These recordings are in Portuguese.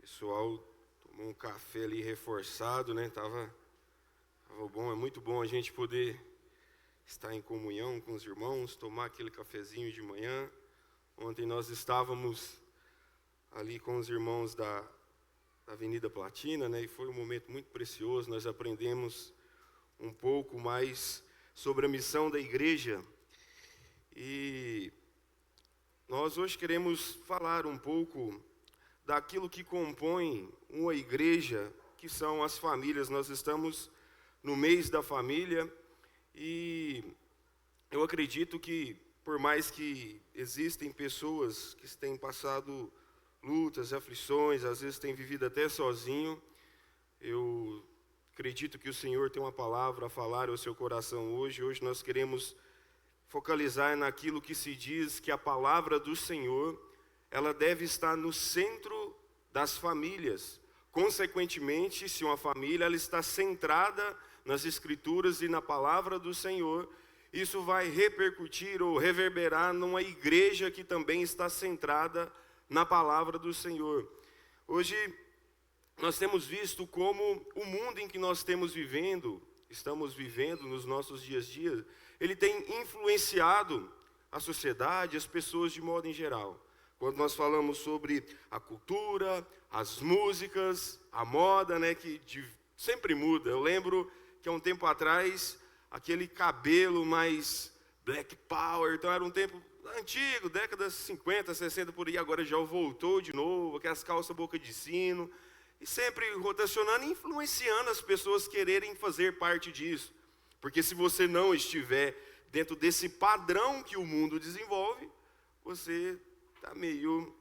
pessoal tomou um café ali reforçado, né? Tava bom, é muito bom a gente poder estar em comunhão com os irmãos, tomar aquele cafezinho de manhã. Ontem nós estávamos ali com os irmãos da Avenida Platina, né? E foi um momento muito precioso. Nós aprendemos um pouco mais sobre a missão da igreja. E nós hoje queremos falar um pouco daquilo que compõe uma igreja, que são as famílias. Nós estamos no mês da família e eu acredito que, por mais que existem pessoas que têm passado lutas, aflições, às vezes têm vivido até sozinho, eu acredito que o Senhor tem uma palavra a falar ao seu coração hoje. Hoje nós queremos focalizar naquilo que se diz que a palavra do Senhor, ela deve estar no centro das famílias. Consequentemente, se uma família ela está centrada nas Escrituras e na palavra do Senhor, isso vai repercutir ou reverberar numa igreja que também está centrada na palavra do Senhor. Hoje, nós temos visto como o mundo em que nós estamos vivendo nos nossos dias a dias, ele tem influenciado a sociedade, as pessoas de modo em geral. Quando nós falamos sobre a cultura, as músicas, a moda, né, que sempre muda. Eu lembro que há um tempo atrás, aquele cabelo mais black power, então era um tempo antigo, décadas 50, 60 por aí, agora já voltou de novo, aquelas calças boca de sino, e sempre rotacionando, influenciando as pessoas quererem fazer parte disso. Porque se você não estiver dentro desse padrão que o mundo desenvolve, você está meio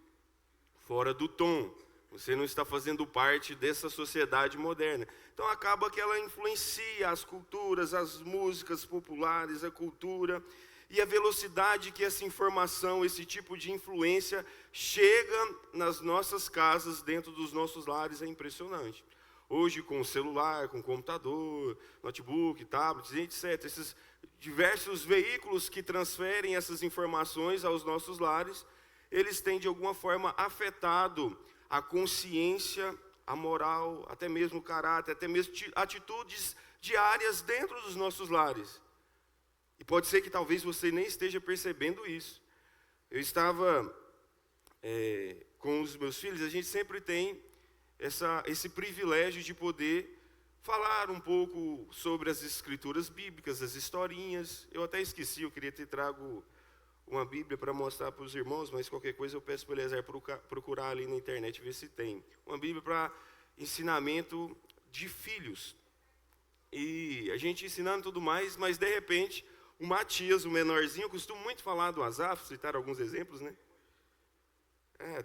fora do tom. Você não está fazendo parte dessa sociedade moderna. Então acaba que ela influencia as culturas, as músicas populares, a cultura. E a velocidade que essa informação, esse tipo de influência chega nas nossas casas, dentro dos nossos lares, é impressionante. Hoje, com o celular, com o computador, notebook, tablets, etc., esses diversos veículos que transferem essas informações aos nossos lares, eles têm, de alguma forma, afetado a consciência, a moral, até mesmo o caráter, até mesmo atitudes diárias dentro dos nossos lares. E pode ser que talvez você nem esteja percebendo isso. Eu estava com os meus filhos, a gente sempre tem esse privilégio de poder falar um pouco sobre as escrituras bíblicas, as historinhas. Eu até esqueci, eu queria ter trago uma Bíblia para mostrar para os irmãos, mas qualquer coisa eu peço para o Eliezer procurar ali na internet, ver se tem. Uma Bíblia para ensinamento de filhos. E a gente ensinando tudo mais, mas de repente, o Matias, o menorzinho, eu costumo muito falar do Asaf, citar alguns exemplos, né?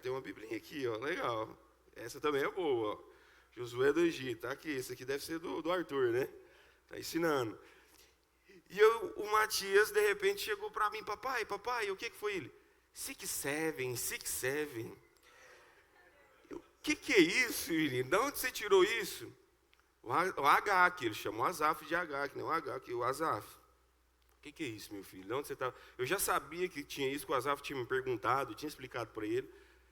Tem uma Biblinha aqui, ó, legal. Essa também é boa, ó. Josué do Egito, tá aqui, esse aqui deve ser do Arthur, né? Tá ensinando. E o Matias, de repente, chegou para mim, papai, o que foi ele? 6-7. O que é isso, menino? De onde você tirou isso? O Agak, ele chamou o Asaf de Agak, né? O Agak, o Asaf. O que é isso, meu filho? De onde você tá? Eu já sabia que tinha isso, que o Asaf tinha me perguntado, tinha explicado para ele.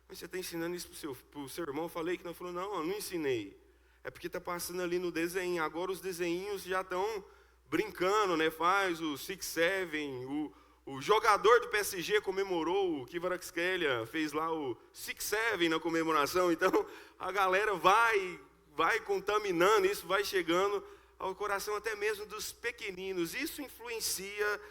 Mas você está ensinando isso para o seu irmão? Eu falei que não. Ele falou, não, eu não ensinei. É porque está passando ali no desenho. Agora os desenhinhos já estão brincando, né? Faz o 6-7, o jogador do PSG comemorou, o Kvaratskhelia fez lá o 6-7 na comemoração. Então a galera vai contaminando, isso vai chegando ao coração até mesmo dos pequeninos. Isso influencia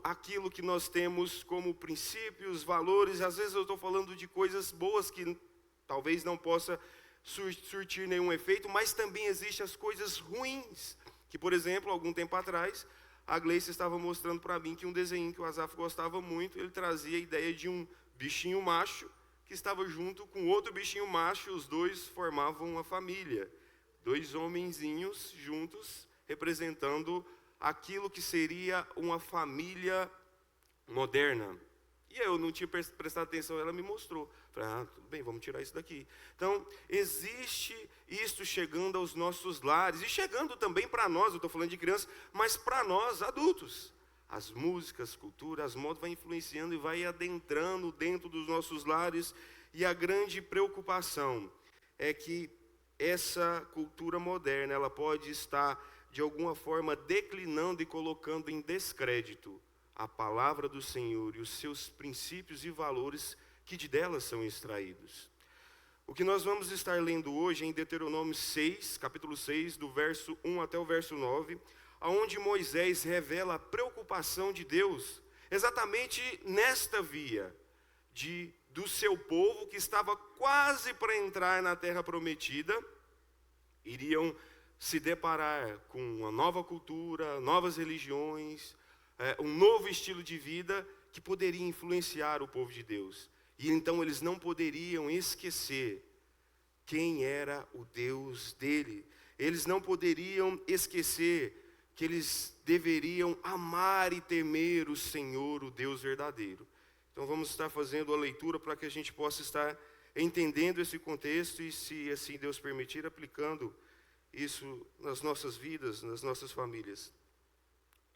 aquilo que nós temos como princípios, valores. Às vezes eu estou falando de coisas boas que talvez não possa surtir nenhum efeito, mas também existem as coisas ruins. Que, por exemplo, algum tempo atrás, a Gleice estava mostrando para mim que um desenho que o Asaf gostava muito, ele trazia a ideia de um bichinho macho que estava junto com outro bichinho macho, os dois formavam uma família. 2 homenzinhos juntos, representando aquilo que seria uma família moderna. E eu não tinha prestado atenção, ela me mostrou. Falei, tudo bem, vamos tirar isso daqui. Então, existe isso chegando aos nossos lares, e chegando também para nós, eu estou falando de crianças, mas para nós, adultos. As músicas, cultura, as modas vai influenciando e vai adentrando dentro dos nossos lares. E a grande preocupação é que essa cultura moderna, ela pode estar, de alguma forma, declinando e colocando em descrédito a palavra do Senhor e os seus princípios e valores que de dela são extraídos. O que nós vamos estar lendo hoje é em Deuteronômio 6, capítulo 6, do verso 1 até o verso 9, onde Moisés revela a preocupação de Deus, exatamente nesta via, do seu povo que estava quase para entrar na terra prometida, iriam se deparar com uma nova cultura, novas religiões, um novo estilo de vida que poderia influenciar o povo de Deus. E então eles não poderiam esquecer quem era o Deus dele. Eles não poderiam esquecer que eles deveriam amar e temer o Senhor, o Deus verdadeiro. Então vamos estar fazendo a leitura para que a gente possa estar entendendo esse contexto e, se assim Deus permitir, aplicando isso nas nossas vidas, nas nossas famílias.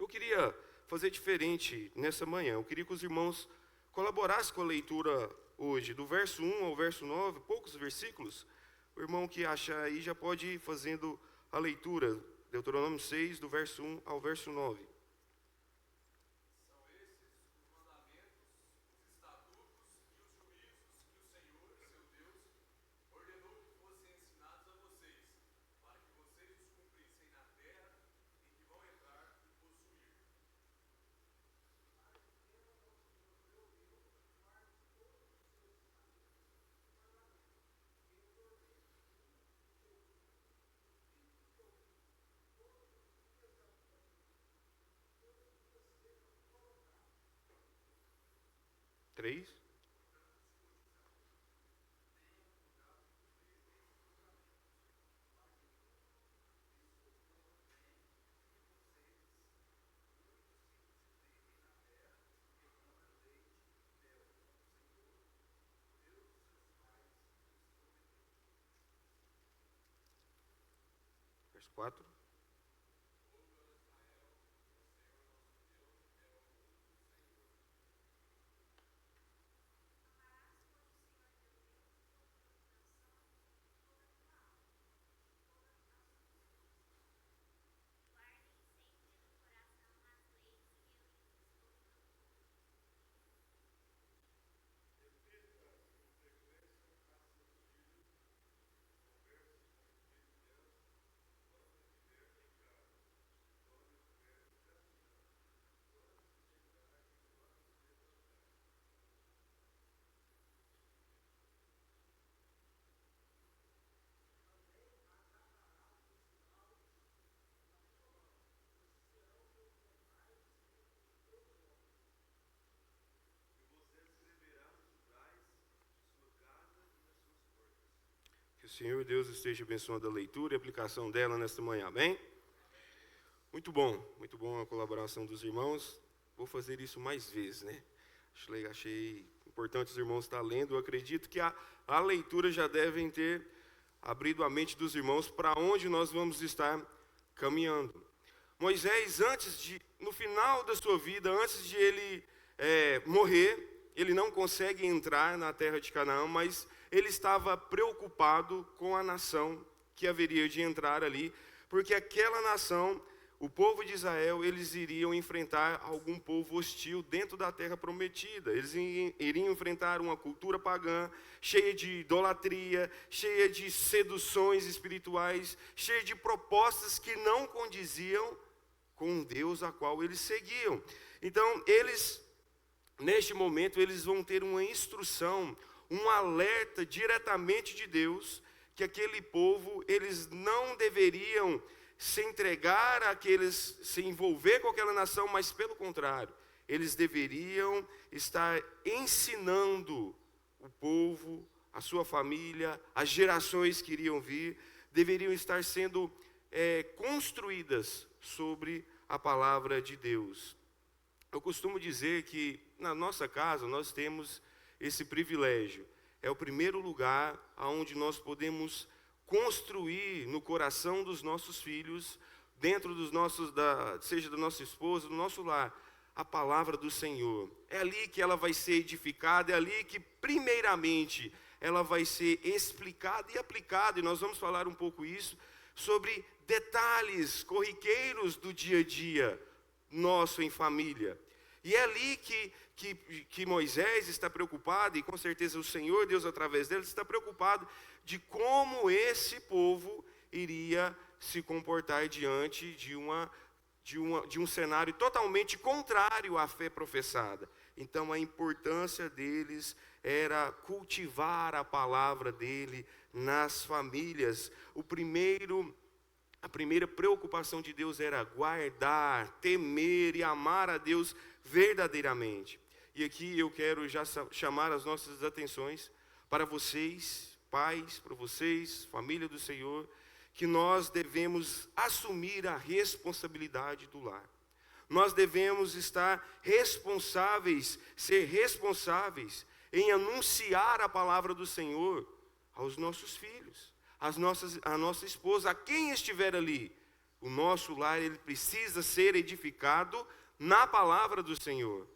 Eu queria fazer diferente nessa manhã. Eu queria que os irmãos colaborassem com a leitura hoje, do verso 1 ao verso 9, poucos versículos. O irmão que achar aí já pode ir fazendo a leitura. Deuteronômio 6, do verso 1 ao verso 9. Três. Verso 4. Que o Senhor Deus esteja abençoando a leitura e a aplicação dela nesta manhã, amém? Muito bom a colaboração dos irmãos. Vou fazer isso mais vezes, né? Achei importante os irmãos estar lendo. Eu acredito que a leitura já devem ter abrido a mente dos irmãos para onde nós vamos estar caminhando. Moisés, no final da sua vida, antes de ele morrer, ele não consegue entrar na terra de Canaã, mas ele estava preocupado com a nação que haveria de entrar ali, porque aquela nação, o povo de Israel, eles iriam enfrentar algum povo hostil dentro da terra prometida. Eles iriam enfrentar uma cultura pagã, cheia de idolatria, cheia de seduções espirituais, cheia de propostas que não condiziam com Deus a qual eles seguiam. Então, neste momento, eles vão ter uma instrução, um alerta diretamente de Deus, que aquele povo, eles não deveriam se entregar se envolver com aquela nação, mas pelo contrário, eles deveriam estar ensinando o povo, a sua família, as gerações que iriam vir, deveriam estar sendo construídas sobre a palavra de Deus. Eu costumo dizer que na nossa casa nós temos esse privilégio. É o primeiro lugar onde nós podemos construir no coração dos nossos filhos, dentro seja da nossa esposa, do nosso lar, a palavra do Senhor. É ali que ela vai ser edificada, é ali que primeiramente ela vai ser explicada e aplicada, e nós vamos falar um pouco isso, sobre detalhes corriqueiros do dia a dia nosso em família. E é ali que Moisés está preocupado, e com certeza o Senhor, Deus através dele, está preocupado de como esse povo iria se comportar diante de um cenário totalmente contrário à fé professada. Então a importância deles era cultivar a palavra dele nas famílias. A primeira preocupação de Deus era guardar, temer e amar a Deus verdadeiramente. E aqui eu quero já chamar as nossas atenções para vocês, pais, para vocês, família do Senhor, que nós devemos assumir a responsabilidade do lar. Nós devemos estar responsáveis, ser responsáveis em anunciar a palavra do Senhor aos nossos filhos, a nossa esposa, a quem estiver ali. O nosso lar, ele precisa ser edificado na palavra do Senhor.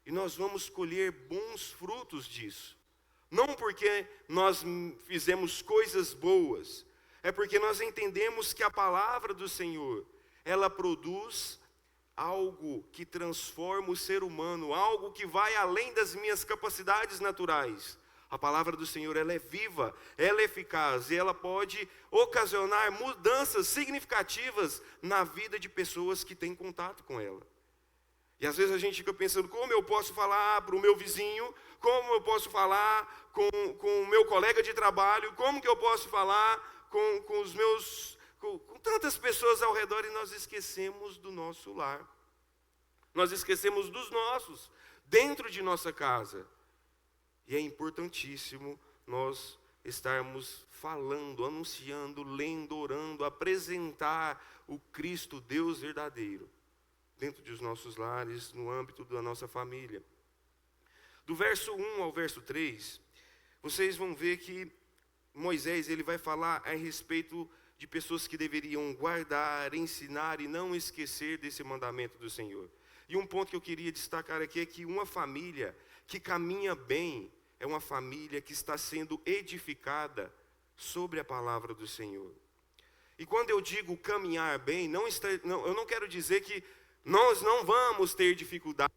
E nós vamos colher bons frutos disso. Não porque nós fizemos coisas boas, é porque nós entendemos que a palavra do Senhor, ela produz algo que transforma o ser humano, algo que vai além das minhas capacidades naturais. A palavra do Senhor, ela é viva, ela é eficaz, e ela pode ocasionar mudanças significativas na vida de pessoas que têm contato com ela. E às vezes a gente fica pensando, como eu posso falar para o meu vizinho, como eu posso falar com o meu colega de trabalho, como que eu posso falar com tantas pessoas ao redor, e nós esquecemos do nosso lar. Nós esquecemos dos nossos, dentro de nossa casa. E é importantíssimo nós estarmos falando, anunciando, lendo, orando, apresentar o Cristo, Deus verdadeiro, dentro dos nossos lares, no âmbito da nossa família. Do verso 1 ao verso 3, vocês vão ver que Moisés, ele vai falar a respeito de pessoas que deveriam guardar, ensinar e não esquecer desse mandamento do Senhor. E um ponto que eu queria destacar aqui é que uma família que caminha bem é uma família que está sendo edificada sobre a palavra do Senhor. E quando eu digo caminhar bem, eu não quero dizer que nós não vamos ter dificuldade.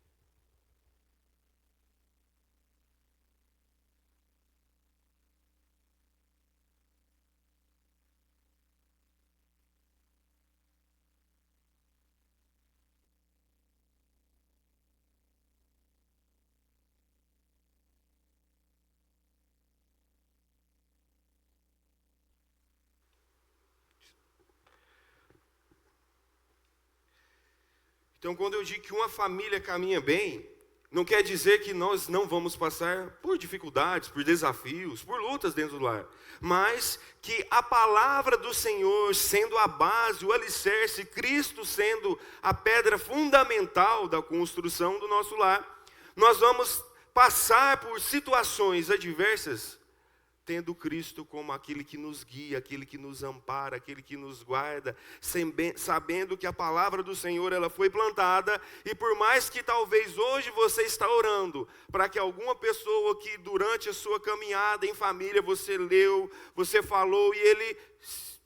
Então, quando eu digo que uma família caminha bem, não quer dizer que nós não vamos passar por dificuldades, por desafios, por lutas dentro do lar. Mas que a palavra do Senhor sendo a base, o alicerce, Cristo sendo a pedra fundamental da construção do nosso lar, nós vamos passar por situações adversas, tendo Cristo como aquele que nos guia, aquele que nos ampara, aquele que nos guarda, sabendo que a palavra do Senhor, ela foi plantada, e por mais que talvez hoje você está orando, para que alguma pessoa que durante a sua caminhada em família, você leu, você falou, e ele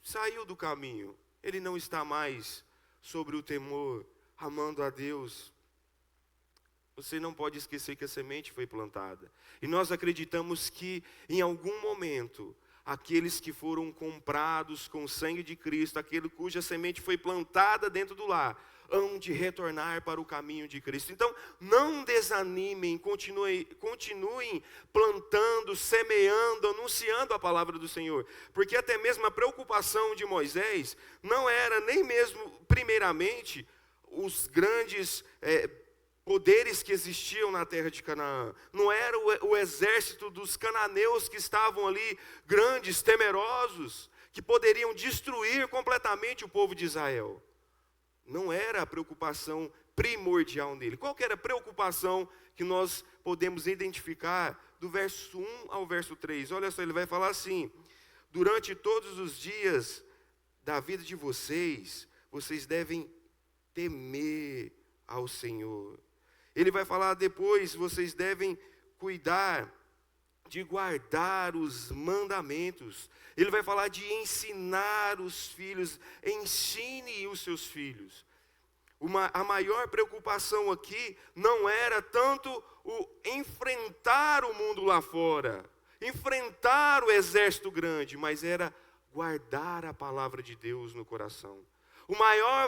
saiu do caminho, ele não está mais sobre o temor, amando a Deus. Você não pode esquecer que a semente foi plantada. E nós acreditamos que em algum momento, aqueles que foram comprados com o sangue de Cristo, aquele cuja semente foi plantada dentro do lar, hão de retornar para o caminho de Cristo. Então, não desanimem, continuem plantando, semeando, anunciando a palavra do Senhor. Porque até mesmo a preocupação de Moisés não era nem mesmo, primeiramente, os grandes poderes que existiam na terra de Canaã. Não era o exército dos cananeus que estavam ali, grandes, temerosos, que poderiam destruir completamente o povo de Israel. Não era a preocupação primordial nele. Qual que era a preocupação que nós podemos identificar do verso 1 ao verso 3? Olha só, ele vai falar assim: durante todos os dias da vida de vocês, vocês devem temer ao Senhor. Ele vai falar depois, vocês devem cuidar de guardar os mandamentos. Ele vai falar de ensinar os filhos. Ensine os seus filhos. A maior preocupação aqui não era tanto o enfrentar o mundo lá fora, enfrentar o exército grande, mas era guardar a palavra de Deus no coração.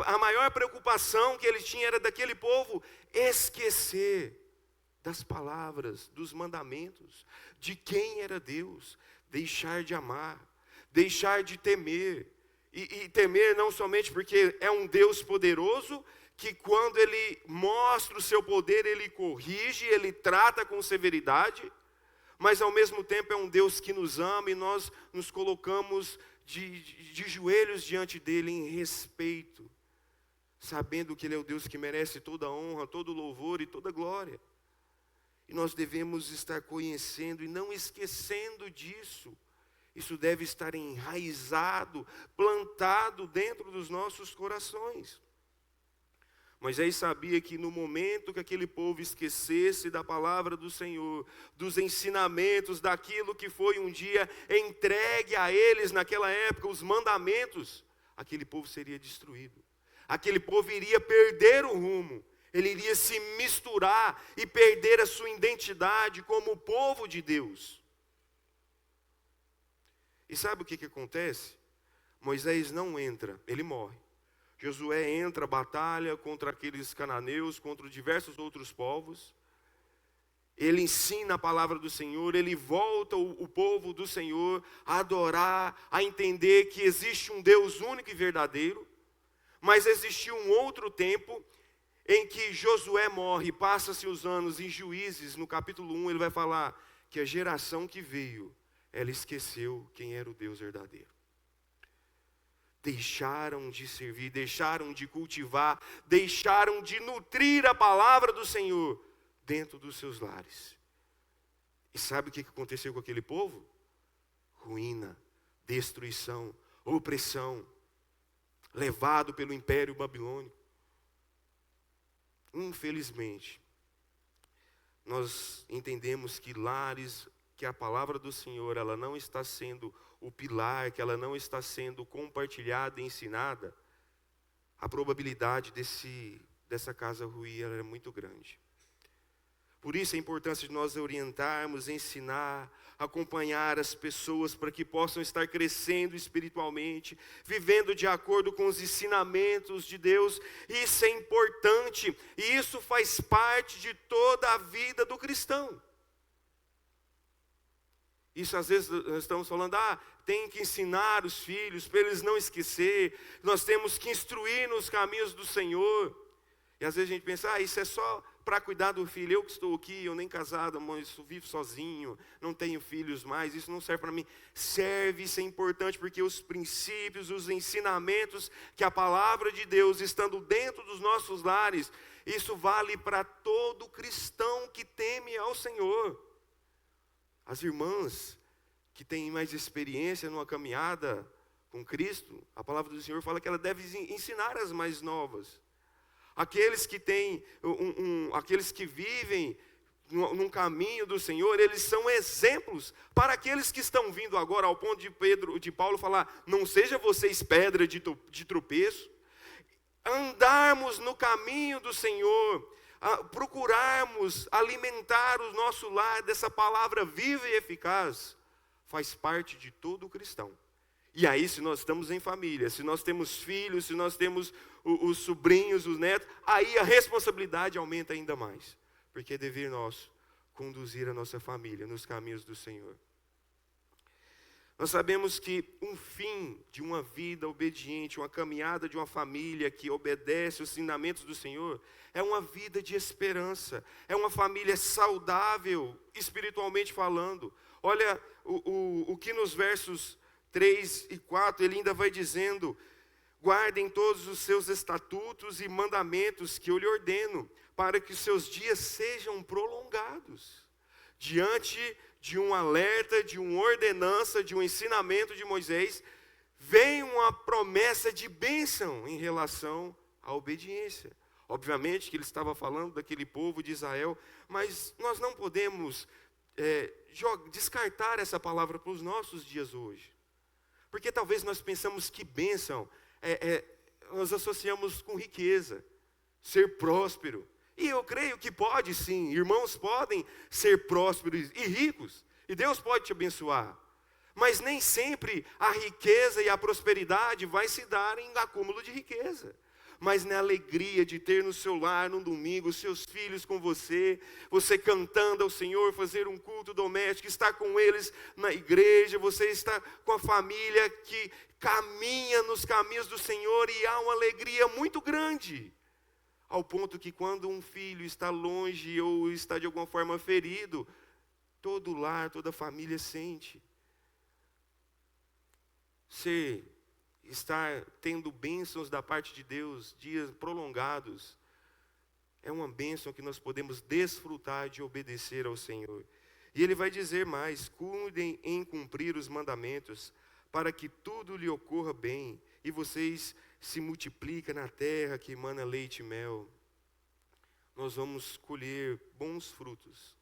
A maior preocupação que ele tinha era daquele povo esquecer das palavras, dos mandamentos, de quem era Deus, deixar de amar, deixar de temer, e temer não somente porque é um Deus poderoso, que quando Ele mostra o seu poder, Ele corrige, Ele trata com severidade, mas ao mesmo tempo é um Deus que nos ama e nós nos colocamos de joelhos diante dEle em respeito, sabendo que Ele é o Deus que merece toda a honra, todo o louvor e toda a glória. E nós devemos estar conhecendo e não esquecendo disso. Isso deve estar enraizado, plantado dentro dos nossos corações. Moisés sabia que no momento que aquele povo esquecesse da palavra do Senhor, dos ensinamentos, daquilo que foi um dia entregue a eles naquela época, os mandamentos, aquele povo seria destruído. Aquele povo iria perder o rumo, ele iria se misturar e perder a sua identidade como povo de Deus. E sabe o que acontece? Moisés não entra, ele morre. Josué entra, batalha contra aqueles cananeus, contra diversos outros povos. Ele ensina a palavra do Senhor, ele volta o povo do Senhor a adorar, a entender que existe um Deus único e verdadeiro. Mas existiu um outro tempo em que Josué morre, passa-se os anos. Em Juízes, no capítulo 1, ele vai falar que a geração que veio, ela esqueceu quem era o Deus verdadeiro. Deixaram de servir, deixaram de cultivar, deixaram de nutrir a palavra do Senhor dentro dos seus lares. E sabe o que aconteceu com aquele povo? Ruína, destruição, opressão, levado pelo Império Babilônico. Infelizmente, nós entendemos que lares, que a palavra do Senhor, ela não está sendo o pilar, que ela não está sendo compartilhada e ensinada, a probabilidade dessa casa ruir ela é muito grande. Por isso a importância de nós orientarmos, ensinar, acompanhar as pessoas para que possam estar crescendo espiritualmente, vivendo de acordo com os ensinamentos de Deus. Isso é importante e isso faz parte de toda a vida do cristão. Isso às vezes nós estamos falando, tem que ensinar os filhos para eles não esquecer, nós temos que instruir nos caminhos do Senhor. E às vezes a gente pensa, isso é só para cuidar do filho, eu que estou aqui, eu nem casado, mas vivo sozinho, não tenho filhos mais, isso não serve para mim. Serve, isso é importante, porque os princípios, os ensinamentos que a palavra de Deus, estando dentro dos nossos lares, isso vale para todo cristão que teme ao Senhor. As irmãs que têm mais experiência numa caminhada com Cristo, a palavra do Senhor fala que ela deve ensinar as mais novas. Aqueles que têm, aqueles que vivem num caminho do Senhor, eles são exemplos para aqueles que estão vindo agora, ao ponto de Paulo falar, não seja vocês pedra de tropeço. Andarmos no caminho do Senhor, procurarmos alimentar o nosso lar dessa palavra viva e eficaz, faz parte de todo cristão. E aí, se nós estamos em família, se nós temos filhos, se nós temos os sobrinhos, os netos, aí a responsabilidade aumenta ainda mais, porque é dever nosso conduzir a nossa família nos caminhos do Senhor. Nós sabemos que um fim de uma vida obediente, uma caminhada de uma família que obedece os ensinamentos do Senhor, é uma vida de esperança, é uma família saudável, espiritualmente falando. Olha o que nos versos 3 e 4, ele ainda vai dizendo, guardem todos os seus estatutos e mandamentos que eu lhe ordeno, para que os seus dias sejam prolongados. Diante de um alerta, de uma ordenança, de um ensinamento de Moisés, vem uma promessa de bênção em relação à obediência. Obviamente que ele estava falando daquele povo de Israel, mas nós não podemos descartar essa palavra para os nossos dias hoje. Porque talvez nós pensamos que bênção, nós associamos com riqueza, ser próspero. E eu creio que pode sim, irmãos podem ser prósperos e ricos, e Deus pode te abençoar. Mas nem sempre a riqueza e a prosperidade vai se dar em acúmulo de riqueza. Mas na alegria de ter no seu lar, num domingo, seus filhos com você, você cantando ao Senhor, fazer um culto doméstico, estar com eles na igreja, você está com a família que caminha nos caminhos do Senhor e há uma alegria muito grande. Ao ponto que quando um filho está longe ou está de alguma forma ferido, todo o lar, toda a família sente. Estar tendo bênçãos da parte de Deus, dias prolongados, é uma bênção que nós podemos desfrutar de obedecer ao Senhor. E Ele vai dizer mais: cuidem em cumprir os mandamentos, para que tudo lhe ocorra bem, e vocês se multipliquem na terra que emana leite e mel. Nós vamos colher bons frutos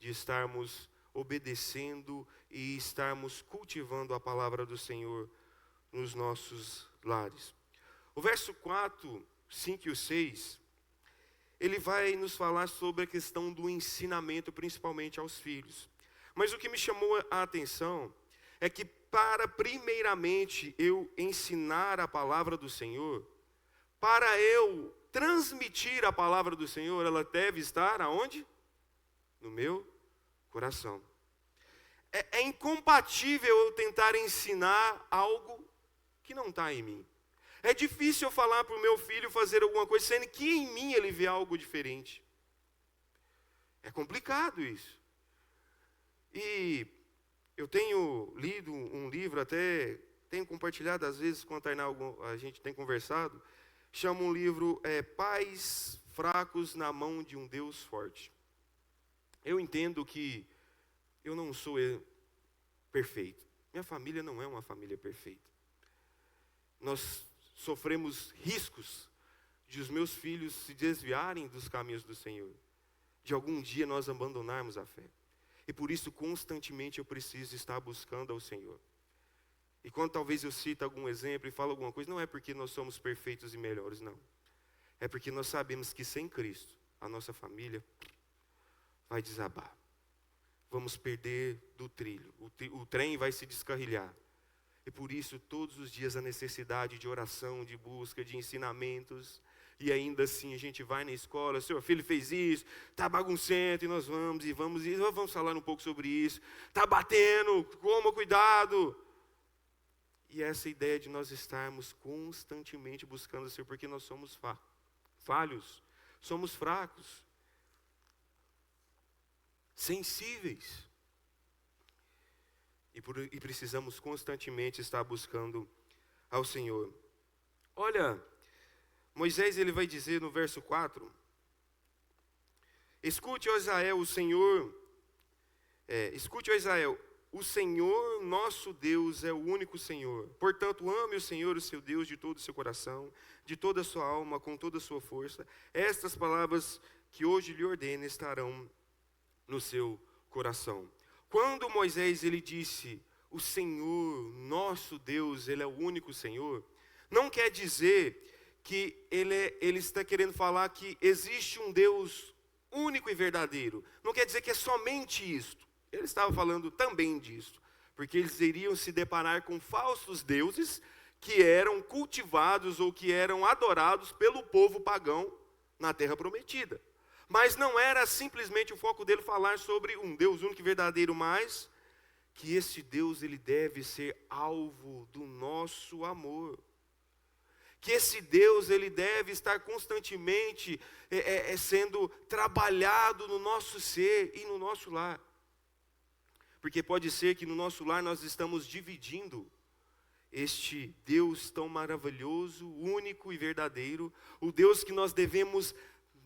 de estarmos obedecendo e estarmos cultivando a palavra do Senhor nos nossos lares. O verso 4, 5 e 6, ele vai nos falar sobre a questão do ensinamento, principalmente aos filhos. Mas o que me chamou a atenção é que para primeiramente eu ensinar a palavra do Senhor, para eu transmitir a palavra do Senhor, ela deve estar aonde? No meu coração. É incompatível eu tentar ensinar algo que não está em mim. É difícil eu falar para o meu filho fazer alguma coisa, sendo que em mim ele vê algo diferente. É complicado isso. E eu tenho lido um livro, até tenho compartilhado às vezes com a Tainá, a gente tem conversado, chama um livro Pais Fracos na Mão de um Deus Forte. Eu entendo que eu não sou perfeito. Minha família não é uma família perfeita. Nós sofremos riscos de os meus filhos se desviarem dos caminhos do Senhor, de algum dia nós abandonarmos a fé. E por isso constantemente eu preciso estar buscando ao Senhor. E quando talvez eu cito algum exemplo e falo alguma coisa, não é porque nós somos perfeitos e melhores, não. É porque nós sabemos que sem Cristo, a nossa família vai desabar. Vamos perder do trilho. O trem vai se descarrilhar. E por isso, todos os dias, a necessidade de oração, de busca, de ensinamentos. E ainda assim, a gente vai na escola, seu filho fez isso, está bagunçando, e nós vamos falar um pouco sobre isso. Está batendo, coma cuidado. E essa ideia de nós estarmos constantemente buscando o Senhor, porque nós somos falhos, somos fracos, sensíveis. E precisamos constantemente estar buscando ao Senhor. Olha, Moisés ele vai dizer no verso 4, escute, ó Israel, o Senhor nosso Deus é o único Senhor. Portanto, ame o Senhor, o seu Deus, de todo o seu coração, de toda a sua alma, com toda a sua força. Estas palavras que hoje lhe ordeno estarão no seu coração. Quando Moisés ele disse, o Senhor, nosso Deus, Ele é o único Senhor, não quer dizer que ele está querendo falar que existe um Deus único e verdadeiro. Não quer dizer que é somente isto. Ele estava falando também disso, porque eles iriam se deparar com falsos deuses que eram cultivados ou que eram adorados pelo povo pagão na terra prometida. Mas não era simplesmente o foco dele falar sobre um Deus único e verdadeiro, mas que esse Deus ele deve ser alvo do nosso amor. Que esse Deus ele deve estar constantemente sendo trabalhado no nosso ser e no nosso lar. Porque pode ser que no nosso lar nós estamos dividindo este Deus tão maravilhoso, único e verdadeiro, o Deus que nós devemos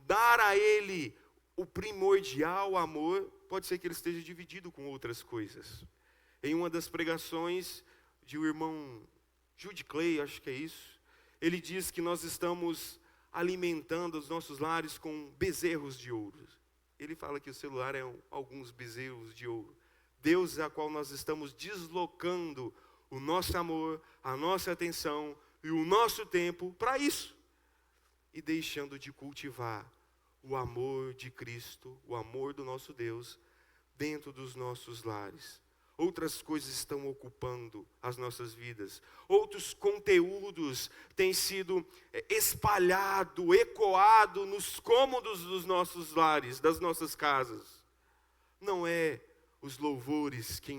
dar a Ele o primordial amor, pode ser que Ele esteja dividido com outras coisas. Em uma das pregações de um irmão Jude Clay, acho que é isso, ele diz que nós estamos alimentando os nossos lares com bezerros de ouro. ele fala que o celular é alguns bezerros de ouro. Deus é a qual nós estamos deslocando o nosso amor, a nossa atenção e o nosso tempo para isso. E deixando de cultivar o amor de Cristo, o amor do nosso Deus, dentro dos nossos lares. Outras coisas estão ocupando as nossas vidas. Outros conteúdos têm sido espalhado, ecoado nos cômodos dos nossos lares, das nossas casas. Não é os louvores que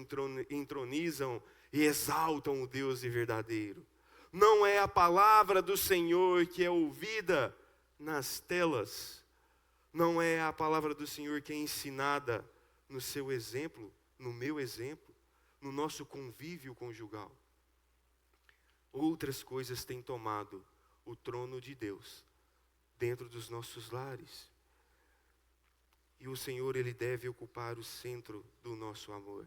entronizam e exaltam o Deus verdadeiro. Não é a palavra do Senhor que é ouvida nas telas. Não é a palavra do Senhor que é ensinada no seu exemplo, no meu exemplo, no nosso convívio conjugal. Outras coisas têm tomado o trono de Deus dentro dos nossos lares. E o Senhor, Ele deve ocupar o centro do nosso amor.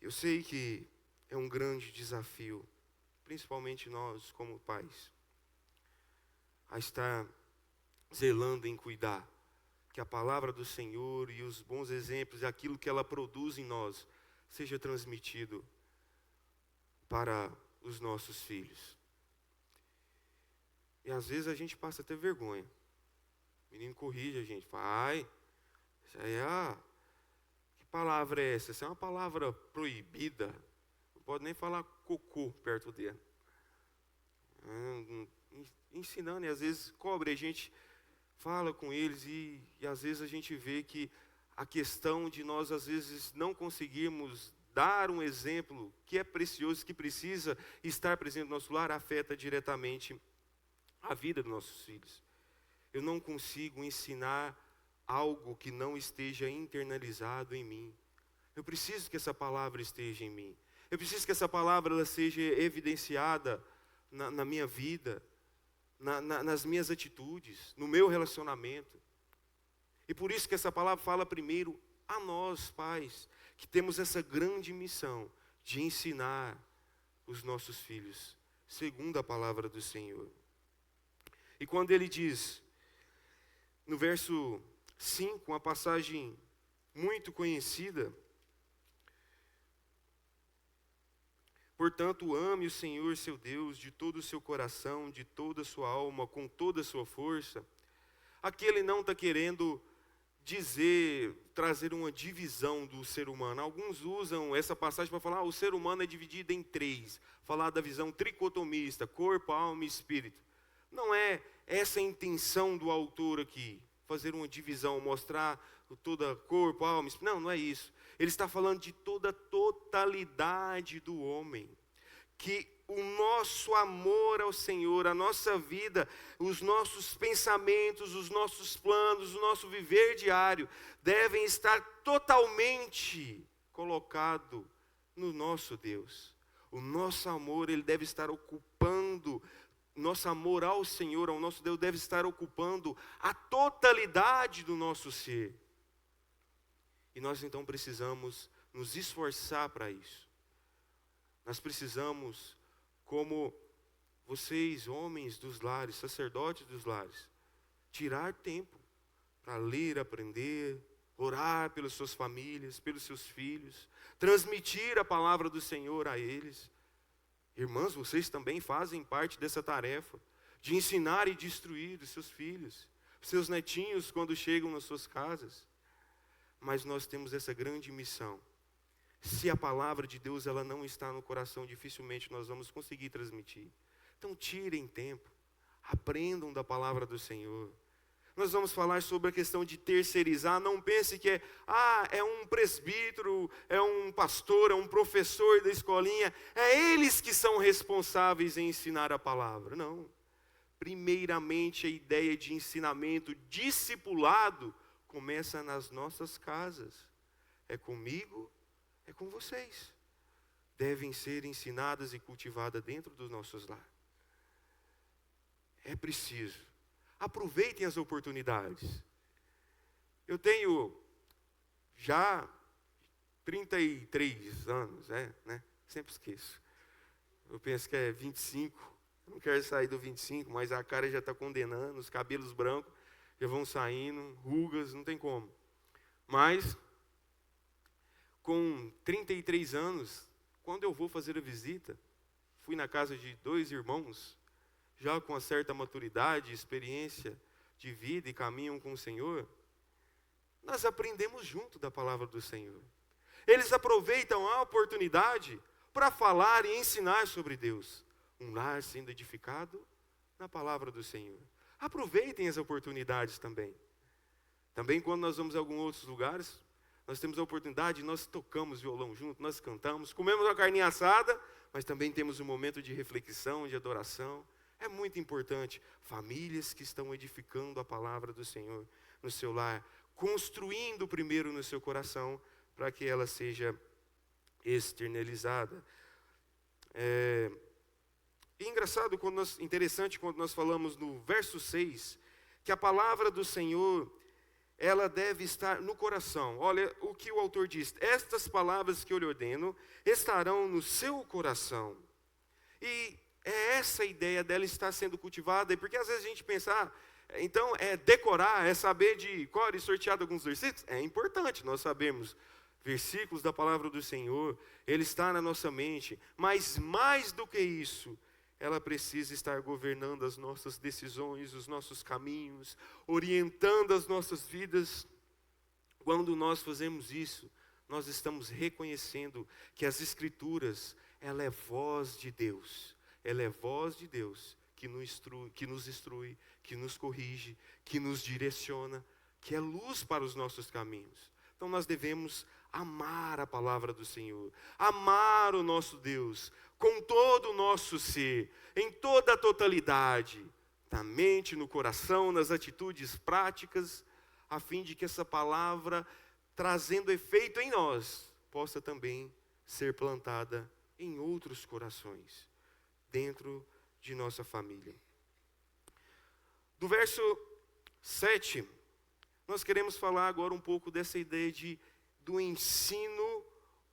Eu sei que é um grande desafio, principalmente nós como pais, a estar zelando em cuidar que a palavra do Senhor e os bons exemplos e aquilo que ela produz em nós seja transmitido para os nossos filhos. E às vezes a gente passa até vergonha. O menino corrige a gente, fala, ai, isso aí que palavra é essa? Essa é uma palavra proibida. Não pode nem falar cocô perto dele. Ensinando, e às vezes cobre, a gente fala com eles e às vezes a gente vê que a questão de nós às vezes não conseguirmos dar um exemplo que é precioso, que precisa estar presente no nosso lar, afeta diretamente a vida dos nossos filhos. Eu não consigo ensinar algo que não esteja internalizado em mim. Eu preciso que essa palavra esteja em mim. Eu preciso que essa palavra ela seja evidenciada na minha vida, nas minhas atitudes, no meu relacionamento. E por isso que essa palavra fala primeiro a nós, pais, que temos essa grande missão de ensinar os nossos filhos, segundo a palavra do Senhor. E quando ele diz, no verso 5, uma passagem muito conhecida, portanto, ame o Senhor seu Deus de todo o seu coração, de toda a sua alma, com toda a sua força. Aqui ele não está querendo trazer uma divisão do ser humano. Alguns usam essa passagem para falar, o ser humano é dividido em três. Falar da visão tricotomista, corpo, alma e espírito. Não é essa a intenção do autor aqui, fazer uma divisão, mostrar toda corpo, alma, espírito. Não é isso. Ele está falando de toda a totalidade do homem. Que o nosso amor ao Senhor, a nossa vida, os nossos pensamentos, os nossos planos, o nosso viver diário, devem estar totalmente colocado no nosso Deus. O nosso amor, ele deve estar ocupando, nosso amor ao Senhor, ao nosso Deus, deve estar ocupando a totalidade do nosso ser. E nós então precisamos nos esforçar para isso. Nós precisamos, como vocês, homens dos lares, sacerdotes dos lares, tirar tempo para ler, aprender, orar pelas suas famílias, pelos seus filhos, transmitir a palavra do Senhor a eles. Irmãs, vocês também fazem parte dessa tarefa, de ensinar e de instruir os seus filhos, os seus netinhos quando chegam nas suas casas. Mas nós temos essa grande missão. Se a palavra de Deus ela não está no coração, dificilmente nós vamos conseguir transmitir. Então tirem tempo, aprendam da palavra do Senhor. Nós vamos falar sobre a questão de terceirizar. Não pense que é um presbítero, é um pastor, é um professor da escolinha. É eles que são responsáveis em ensinar a palavra. Não. Primeiramente a ideia de ensinamento discipulado começa nas nossas casas. É comigo, é com vocês. Devem ser ensinadas e cultivadas dentro dos nossos lares. É preciso. Aproveitem as oportunidades. Eu tenho já 33 anos, né? Sempre esqueço. Eu penso que é 25. Não quero sair do 25, mas a cara já está condenando, os cabelos brancos já vão saindo, rugas, não tem como. Mas, com 33 anos, quando eu vou fazer a visita, fui na casa de 2 irmãos, já com uma certa maturidade, experiência de vida e caminham com o Senhor, nós aprendemos junto da palavra do Senhor. Eles aproveitam a oportunidade para falar e ensinar sobre Deus. Um lar sendo edificado na palavra do Senhor. Aproveitem as oportunidades também. Também quando nós vamos a alguns outros lugares, nós temos a oportunidade, nós tocamos violão junto, nós cantamos, comemos uma carninha assada, mas também temos um momento de reflexão, de adoração. É muito importante. Famílias que estão edificando a palavra do Senhor no seu lar, construindo primeiro no seu coração, para que ela seja externalizada. Engraçado, interessante quando nós falamos no verso 6, que a palavra do Senhor, ela deve estar no coração. Olha o que o autor diz: estas palavras que eu lhe ordeno estarão no seu coração. E é essa a ideia dela estar sendo cultivada, porque às vezes a gente pensa, então decorar, saber de cor e sortear alguns versículos, é importante nós sabermos versículos da palavra do Senhor, ele está na nossa mente, mas mais do que isso, ela precisa estar governando as nossas decisões, os nossos caminhos, orientando as nossas vidas. Quando nós fazemos isso, nós estamos reconhecendo que as Escrituras, ela é voz de Deus. Ela é voz de Deus que nos instrui, que nos corrige, que nos direciona, que é luz para os nossos caminhos. Então nós devemos amar a palavra do Senhor, amar o nosso Deus, com todo o nosso ser, em toda a totalidade, na mente, no coração, nas atitudes práticas, a fim de que essa palavra, trazendo efeito em nós, possa também ser plantada em outros corações, dentro de nossa família. Do verso 7, nós queremos falar agora um pouco dessa ideia do ensino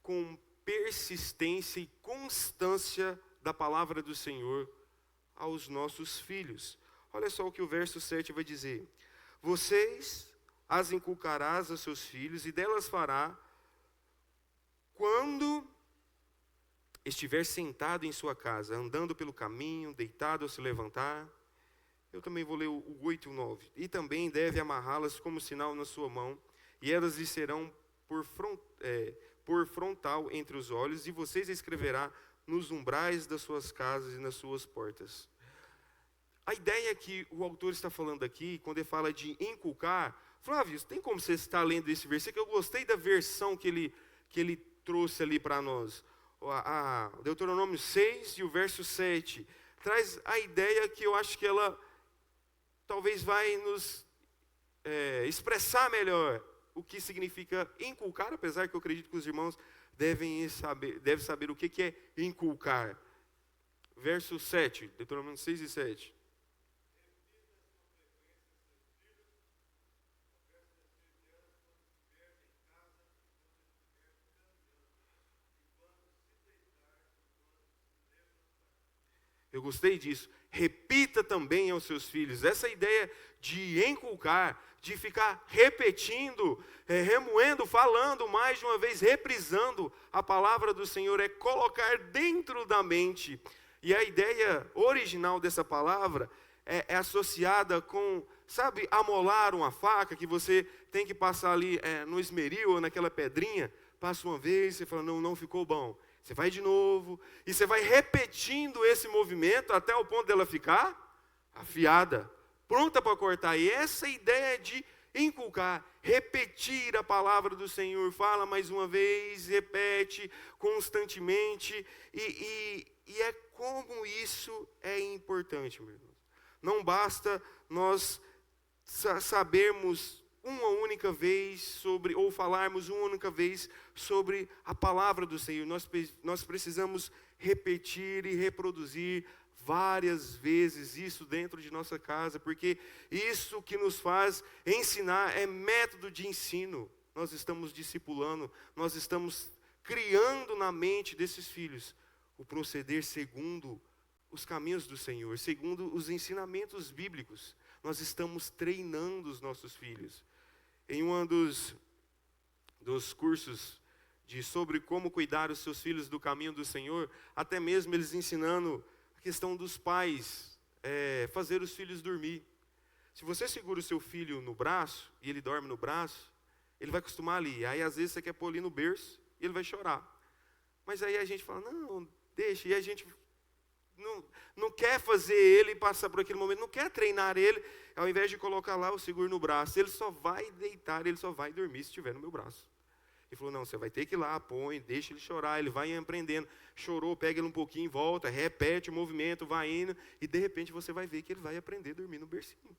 com persistência e constância da palavra do Senhor aos nossos filhos. Olha só o que o verso 7 vai dizer: vocês as inculcarás aos seus filhos, e delas fará quando estiver sentado em sua casa, andando pelo caminho, deitado ao se levantar. Eu também vou ler o 8 e o 9. E também deve amarrá-las como sinal na sua mão, e elas lhe serão por frontal entre os olhos, e vocês escreverá nos umbrais das suas casas e nas suas portas. A ideia que o autor está falando aqui, quando ele fala de inculcar, Flávio, tem como você estar lendo esse versículo? Eu gostei da versão que ele trouxe ali para nós. Deuteronômio 6 e o verso 7 traz a ideia que eu acho que ela talvez vai nos expressar melhor o que significa inculcar, apesar que eu acredito que os irmãos devem saber o que é inculcar. Verso 7, Deuteronômio 6 e 7. Eu gostei disso. Repita também aos seus filhos. Essa ideia de inculcar, de ficar repetindo, remoendo, falando mais de uma vez, reprisando a palavra do Senhor, é colocar dentro da mente. E a ideia original dessa palavra é associada com, sabe, amolar uma faca, que você tem que passar ali no esmeril ou naquela pedrinha, passa uma vez, você fala, não ficou bom. Você vai de novo, e você vai repetindo esse movimento até o ponto dela ficar afiada, pronta para cortar. E essa ideia de inculcar, repetir a palavra do Senhor, fala mais uma vez, repete constantemente, e é como isso é importante, meu irmão. Não basta nós sabermos uma única vez sobre, ou falarmos uma única vez sobre a palavra do Senhor. Nós precisamos repetir e reproduzir várias vezes isso dentro de nossa casa, porque isso que nos faz ensinar é método de ensino. Nós estamos discipulando, nós estamos criando na mente desses filhos o proceder segundo os caminhos do Senhor, segundo os ensinamentos bíblicos. nós estamos treinando os nossos filhos. Em um dos cursos sobre como cuidar os seus filhos do caminho do Senhor, até mesmo eles ensinando a questão dos pais, fazer os filhos dormir. Se você segura o seu filho no braço, e ele dorme no braço, ele vai acostumar ali. Aí às vezes você quer pôr ali no berço, e ele vai chorar. Mas aí a gente fala, não, deixa, e a gente não quer fazer ele passar por aquele momento, não quer treinar ele, ao invés de colocar lá, eu seguro no braço, ele só vai deitar, ele só vai dormir se estiver no meu braço. Ele falou, não, você vai ter que ir lá, põe, deixa ele chorar, ele vai aprendendo. Chorou, pega ele um pouquinho, volta, repete o movimento, vai indo, e de repente você vai ver que ele vai aprender a dormir no bercinho.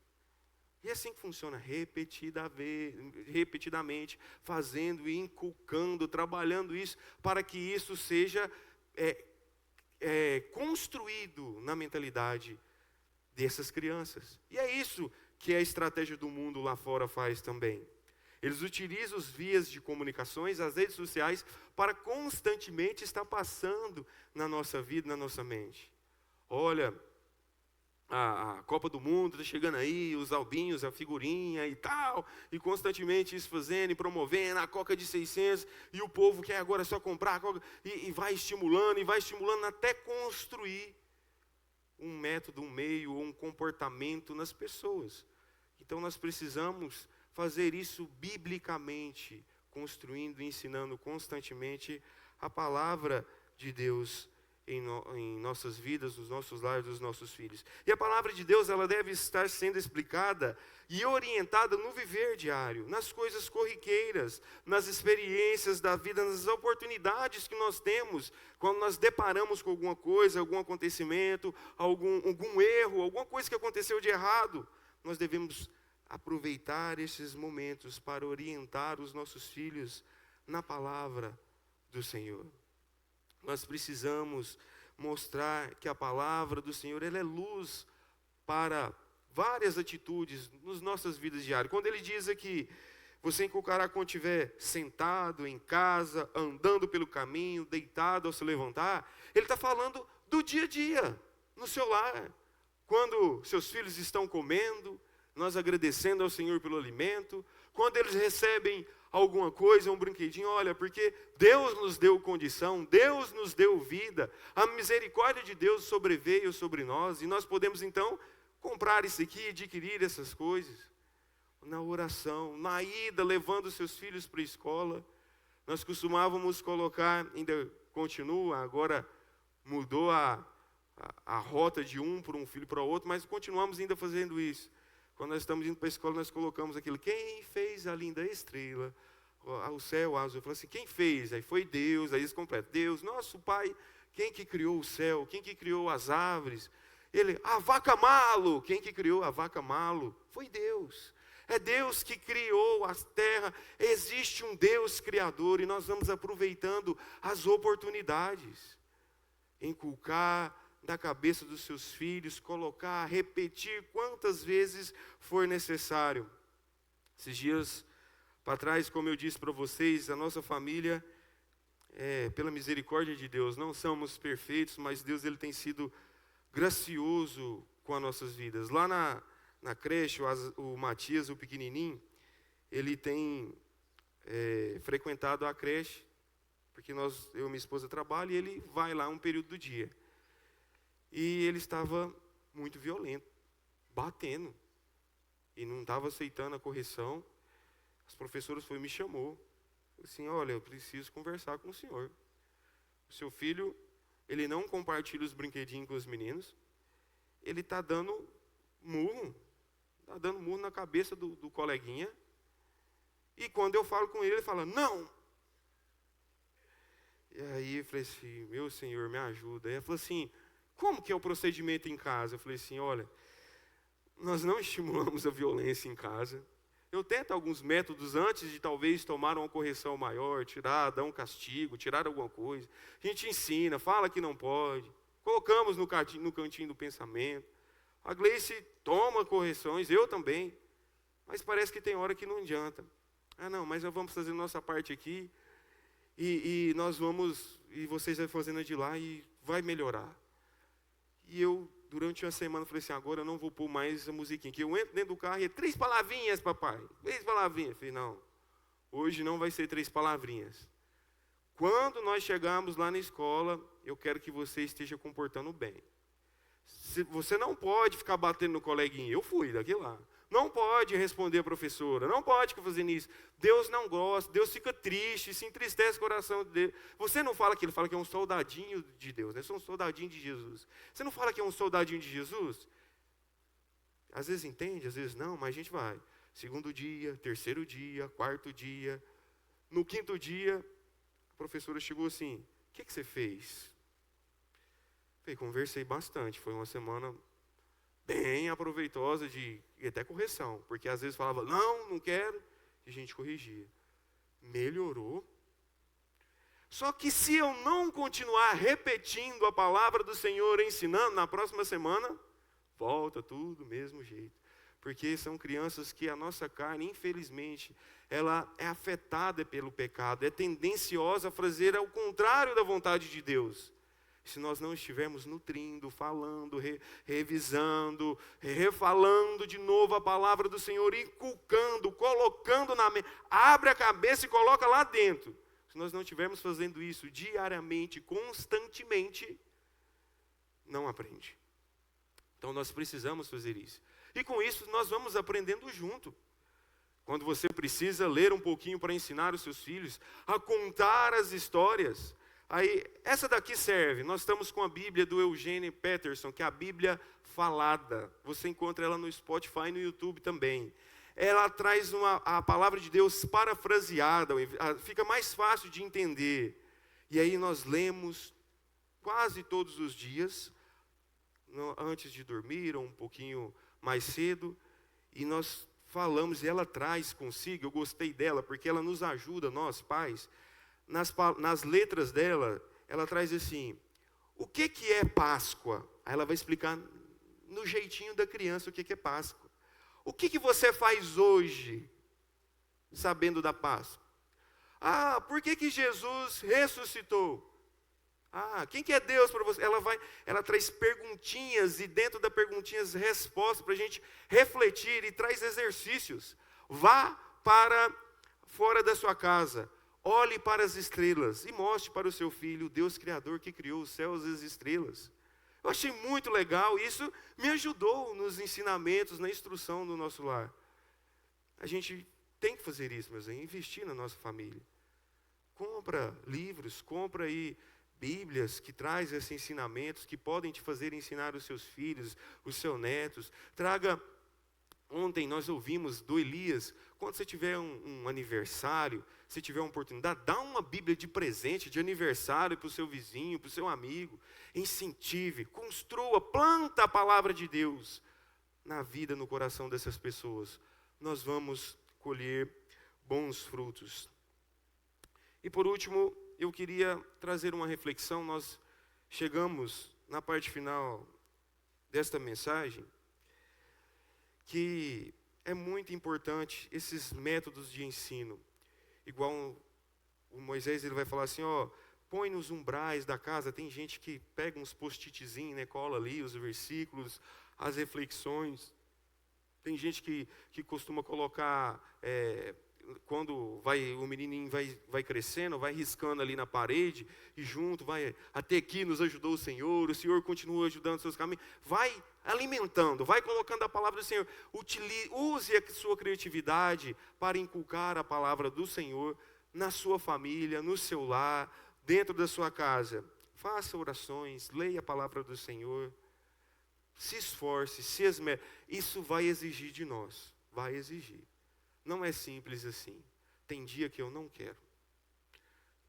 E é assim que funciona, repetidamente, fazendo e inculcando, trabalhando isso, para que isso seja construído na mentalidade dessas crianças. E é isso que a estratégia do mundo lá fora faz também. Eles utilizam as vias de comunicações, as redes sociais, para constantemente estar passando na nossa vida, na nossa mente. Olha, a Copa do Mundo está chegando aí, os albinhos, a figurinha e tal, e constantemente isso fazendo e promovendo, a Coca de 600, e o povo quer agora só comprar a Coca, e vai estimulando até construir um método, um meio, um comportamento nas pessoas. Então nós precisamos fazer isso biblicamente, construindo e ensinando constantemente a palavra de Deus em nossas vidas, nos nossos lares, dos nossos filhos. E a palavra de Deus, ela deve estar sendo explicada e orientada no viver diário, nas coisas corriqueiras, nas experiências da vida, nas oportunidades que nós temos, quando nós deparamos com alguma coisa, algum acontecimento, algum erro, alguma coisa que aconteceu de errado, nós devemos aproveitar esses momentos para orientar os nossos filhos na palavra do Senhor. Nós precisamos mostrar que a palavra do Senhor, ela é luz para várias atitudes nas nossas vidas diárias. Quando ele diz aqui, você inculcará quando estiver sentado em casa, andando pelo caminho, deitado ao se levantar, ele está falando do dia a dia, no seu lar. Quando seus filhos estão comendo, nós agradecendo ao Senhor pelo alimento. Quando eles recebem alguma coisa, um brinquedinho, olha, porque Deus nos deu condição, Deus nos deu vida, a misericórdia de Deus sobreveio sobre nós, e nós podemos então comprar isso aqui, adquirir essas coisas. Na oração, na ida, levando seus filhos para a escola, nós costumávamos colocar, ainda continua, agora mudou a rota de um para um filho para o outro, mas continuamos ainda fazendo isso. Quando nós estamos indo para a escola, nós colocamos aquilo, quem fez a linda estrela, o céu azul? Eu falo assim, quem fez? Aí foi Deus, aí eles completam, Deus, nosso Pai, quem que criou o céu? Quem que criou as árvores? Ele, a vaca malo, quem que criou a vaca malo? Foi Deus. É Deus que criou a terra, existe um Deus criador, e nós vamos aproveitando as oportunidades, inculcar da cabeça dos seus filhos, colocar, repetir quantas vezes for necessário. Esses dias para trás, como eu disse para vocês, a nossa família, pela misericórdia de Deus, não somos perfeitos, mas Deus ele tem sido gracioso com as nossas vidas. Lá na creche, o Matias, o pequenininho, ele tem frequentado a creche, porque eu e minha esposa trabalham, e ele vai lá um período do dia. E ele estava muito violento, batendo, e não estava aceitando a correção. As professoras me chamou, assim, olha, eu preciso conversar com o senhor. O seu filho, ele não compartilha os brinquedinhos com os meninos, ele está dando murro na cabeça do coleguinha, e quando eu falo com ele, ele fala, não! E aí eu falei assim, meu Senhor, me ajuda. Aí ele falou assim, como que é o procedimento em casa? Eu falei assim, olha, nós não estimulamos a violência em casa. Eu tento alguns métodos antes de talvez tomar uma correção maior, dar um castigo, tirar alguma coisa. A gente ensina, fala que não pode. Colocamos no cantinho do pensamento. A Gleice toma correções, eu também. Mas parece que tem hora que não adianta. Ah, não, mas nós vamos fazer nossa parte aqui. E nós vamos, e vocês vão fazendo a de lá e vai melhorar. E eu durante uma semana, eu falei assim, agora eu não vou pôr mais a musiquinha. Que eu entro dentro do carro e é 3 palavrinhas, papai. 3 palavrinhas. Eu falei, não, hoje não vai ser 3 palavrinhas. Quando nós chegarmos lá na escola, eu quero que você esteja comportando bem. Você não pode ficar batendo no coleguinha. Eu fui daqui lá. Não pode responder a professora. Não pode ficar fazendo isso. Deus não gosta. Deus fica triste. Se entristece o coração dele. Você não fala que ele fala que é um soldadinho de Deus. Né? Eu sou um soldadinho de Jesus. Você não fala que é um soldadinho de Jesus? Às vezes entende, às vezes não, mas a gente vai. 2º dia, 3º dia, 4º dia. No 5º dia, a professora chegou assim, o que você fez? Eu conversei bastante, foi uma semana bem aproveitosa e até correção, porque às vezes falava, não quero, e a gente corrigia. Melhorou. Só que se eu não continuar repetindo a palavra do Senhor, ensinando, na próxima semana, volta tudo do mesmo jeito. Porque são crianças que a nossa carne, infelizmente, ela é afetada pelo pecado, é tendenciosa a fazer ao contrário da vontade de Deus. Se nós não estivermos nutrindo, falando, revisando, refalando de novo a palavra do Senhor, inculcando, colocando na mente, abre a cabeça e coloca lá dentro. Se nós não estivermos fazendo isso diariamente, constantemente, não aprende. Então nós precisamos fazer isso. E com isso nós vamos aprendendo junto. Quando você precisa ler um pouquinho para ensinar os seus filhos a contar as histórias. Aí, essa daqui serve. Nós estamos com a Bíblia do Eugene Peterson, que é a Bíblia falada. Você encontra ela no Spotify e no YouTube também. Ela traz a palavra de Deus parafraseada, fica mais fácil de entender. E aí nós lemos quase todos os dias, antes de dormir, ou um pouquinho mais cedo, e nós falamos, e ela traz consigo, eu gostei dela, porque ela nos ajuda, nós pais, nas letras dela, ela traz assim, o que é Páscoa? Aí ela vai explicar no jeitinho da criança o que é Páscoa. O que você faz hoje, sabendo da Páscoa? Ah, por que Jesus ressuscitou? Ah, quem que é Deus para você? Ela traz perguntinhas e dentro das perguntinhas respostas para a gente refletir e traz exercícios. Vá para fora da sua casa, olhe para as estrelas e mostre para o seu filho o Deus Criador que criou os céus e as estrelas. Eu achei muito legal, isso me ajudou nos ensinamentos, na instrução do nosso lar. A gente tem que fazer isso, meus amigos, investir na nossa família. Compra livros, compra aí Bíblias que traz esses ensinamentos, que podem te fazer ensinar os seus filhos, os seus netos. Ontem nós ouvimos do Elias, quando você tiver um aniversário, se tiver uma oportunidade, dá uma Bíblia de presente, de aniversário para o seu vizinho, para o seu amigo. Incentive, construa, planta a palavra de Deus na vida, no coração dessas pessoas. Nós vamos colher bons frutos. E por último, eu queria trazer uma reflexão. Nós chegamos na parte final desta mensagem, que é muito importante esses métodos de ensino. Igual o Moisés, ele vai falar assim, põe nos umbrais da casa. Tem gente que pega uns post-itzinhos, né, cola ali os versículos, as reflexões. Tem gente que costuma colocar, quando o menininho vai crescendo, vai riscando ali na parede, e junto, até aqui nos ajudou o Senhor continua ajudando os seus caminhos. Vai alimentando, vai colocando a palavra do Senhor. Use a sua criatividade para inculcar a palavra do Senhor na sua família, no seu lar, dentro da sua casa. Faça orações, leia a palavra do Senhor. Se esforce, se esmere. Isso vai exigir de nós, vai exigir. Não é simples assim. Tem dia que eu não quero.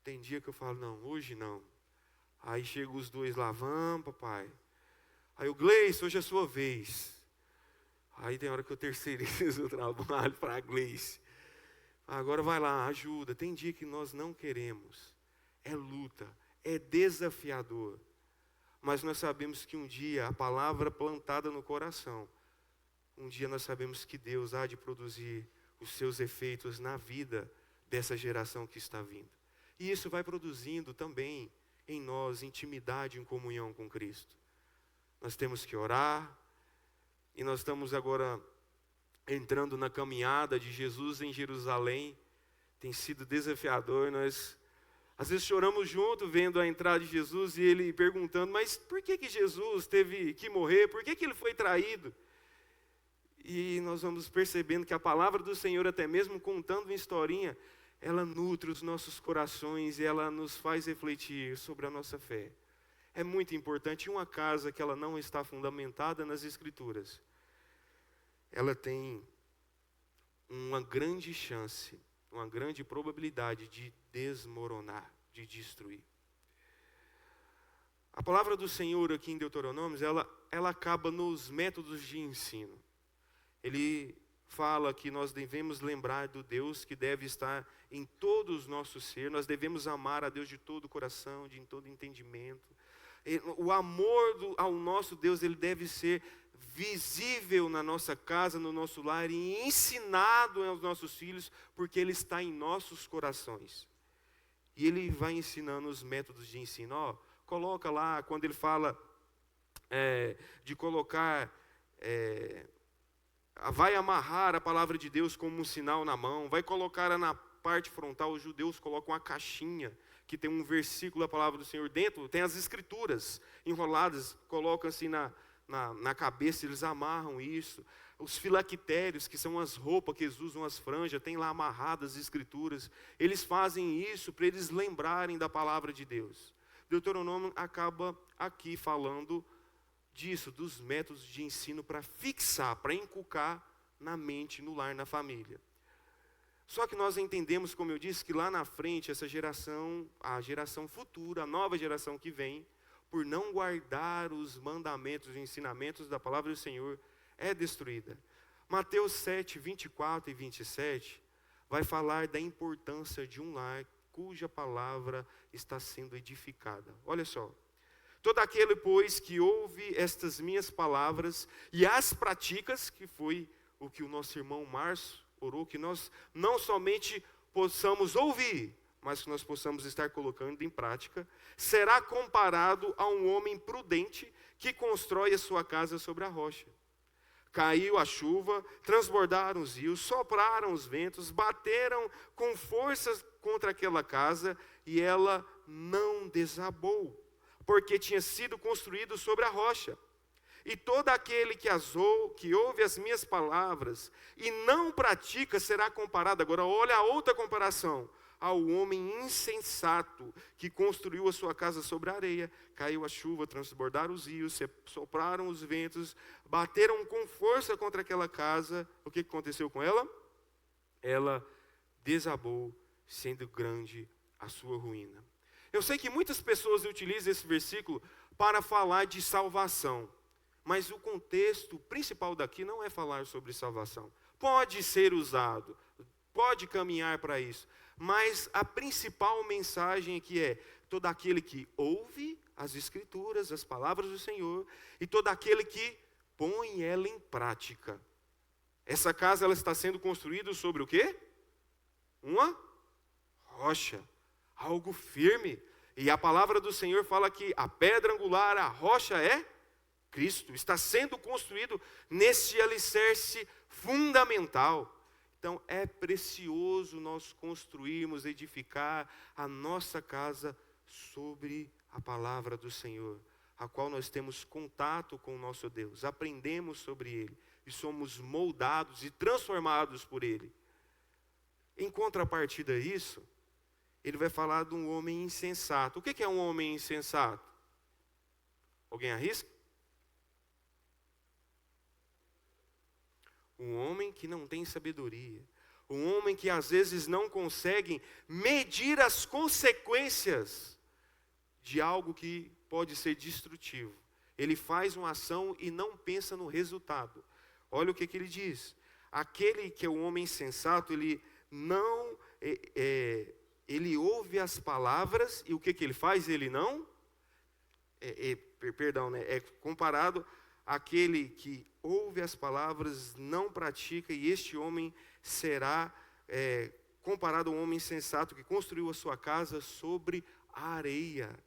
Tem dia que eu falo, não, hoje não. Aí chegam os dois lá, vamos, papai. Aí o Gleice, hoje é a sua vez. Aí tem hora que eu terceirizo o trabalho para a Gleice. Agora vai lá, ajuda. Tem dia que nós não queremos. É luta, é desafiador. Mas nós sabemos que um dia, a palavra plantada no coração, um dia nós sabemos que Deus há de produzir os seus efeitos na vida dessa geração que está vindo. E isso vai produzindo também em nós intimidade em comunhão com Cristo. nós temos que orar, e nós estamos agora entrando na caminhada de Jesus em Jerusalém. Tem sido desafiador, nós às vezes choramos junto vendo a entrada de Jesus e ele perguntando, mas por que Jesus teve que morrer? Por que ele foi traído? E nós vamos percebendo que a palavra do Senhor, até mesmo contando uma historinha, ela nutre os nossos corações e ela nos faz refletir sobre a nossa fé. É muito importante. Uma casa que ela não está fundamentada nas Escrituras, ela tem uma grande chance, uma grande probabilidade de desmoronar, de destruir. A palavra do Senhor aqui em Deuteronômio, ela acaba nos métodos de ensino. Ele fala que nós devemos lembrar do Deus que deve estar em todo o nosso ser. Nós devemos amar a Deus de todo o coração, de todo entendimento. O amor ao nosso Deus, ele deve ser visível na nossa casa, no nosso lar e ensinado aos nossos filhos, porque ele está em nossos corações. E ele vai ensinando os métodos de ensino. Coloca lá, quando ele fala de colocar, vai amarrar a palavra de Deus como um sinal na mão, vai colocar na parte frontal, os judeus colocam uma caixinha, que tem um versículo da palavra do Senhor dentro, tem as escrituras enroladas, colocam assim na cabeça, eles amarram isso. Os filactérios, que são as roupas que eles usam, as franjas, tem lá amarradas as escrituras. Eles fazem isso para eles lembrarem da palavra de Deus. Deuteronômio acaba aqui falando disso, dos métodos de ensino para fixar, para inculcar na mente, no lar, na família. Só que nós entendemos, como eu disse, que lá na frente, essa geração, a geração futura, a nova geração que vem, por não guardar os mandamentos e ensinamentos da palavra do Senhor, é destruída. Mateus 7, 24 e 27, vai falar da importância de um lar cuja palavra está sendo edificada. Olha só. Todo aquele, pois, que ouve estas minhas palavras e as pratica, que foi o que o nosso irmão Márcio orou, que nós não somente possamos ouvir, mas que nós possamos estar colocando em prática, será comparado a um homem prudente que constrói a sua casa sobre a rocha. Caiu a chuva, transbordaram os rios, sopraram os ventos, bateram com forças contra aquela casa e ela não desabou, porque tinha sido construído sobre a rocha. E todo aquele que ouve as minhas palavras e não pratica será comparado, agora olha a outra comparação, ao homem insensato que construiu a sua casa sobre a areia. Caiu a chuva, transbordaram os rios, sopraram os ventos, bateram com força contra aquela casa. O que aconteceu com ela? Ela desabou, sendo grande a sua ruína. Eu sei que muitas pessoas utilizam esse versículo para falar de salvação. Mas o contexto principal daqui não é falar sobre salvação. Pode ser usado, pode caminhar para isso. Mas a principal mensagem aqui é: todo aquele que ouve as Escrituras, as palavras do Senhor, e todo aquele que põe ela em prática. Essa casa, ela está sendo construída sobre o quê? Uma rocha, algo firme. E a palavra do Senhor fala que a pedra angular, a rocha é Cristo. Está sendo construído nesse alicerce fundamental. Então é precioso nós construirmos, edificar a nossa casa sobre a palavra do Senhor, a qual nós temos contato com o nosso Deus, aprendemos sobre Ele e somos moldados e transformados por Ele. Em contrapartida a isso, ele vai falar de um homem insensato. O que é um homem insensato? Alguém arrisca? Um homem que não tem sabedoria. Um homem que às vezes não consegue medir as consequências de algo que pode ser destrutivo. Ele faz uma ação e não pensa no resultado. Olha o que ele diz. Aquele que é um homem sensato, ele não... ele ouve as palavras e o que ele faz? Ele não... é comparado àquele que ouve as palavras, não pratica, e este homem será comparado a um homem sensato que construiu a sua casa sobre a areia.